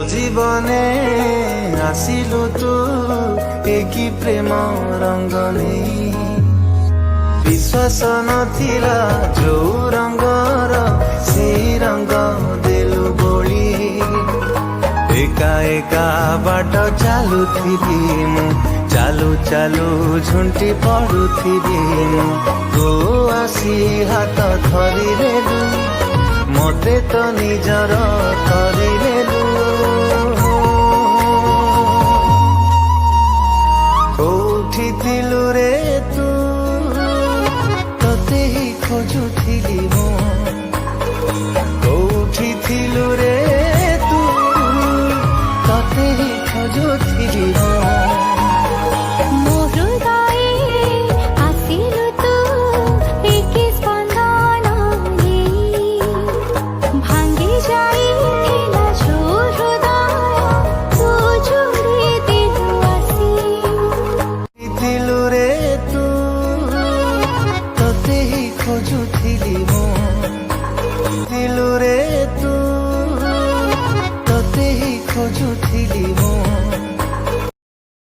জীবনে আসিলু তু একই প্রেম রঙ্গ নেই বিশ্বাস নথিলা যৌ রঙ্গর সেই রঙ্গ দেলু ବୋଳି একা একা বাଟ ଚାଲୁଥିବି ମୁଁ ଚାଲୁ ଚାଲୁ ଝୁଣ୍ଟି ପଡୁଥିବି ମୁଁ ତୁ ଆସି ହାତ ଧରିନେଲୁ ମତେ ତ ନିଜର କରିନେଲୁ କୋଉଠି ଥିଲୁ ରେ ତୁ ତତେ ହିଁ ଖୋଜୁଥିଲି ମୁଁ କୋଉଠି ଥିଲୁ ରେ ତୁ ତତେ ହିଁ ଖୋଜୁଥିଲି ମୁଁ ଖୋଜୁଥିଲି ମୁଁ ଥିଲୁ ରେ ତୁ ତତେ ହିଁ ଖୋଜୁଥିଲି ମୁଁ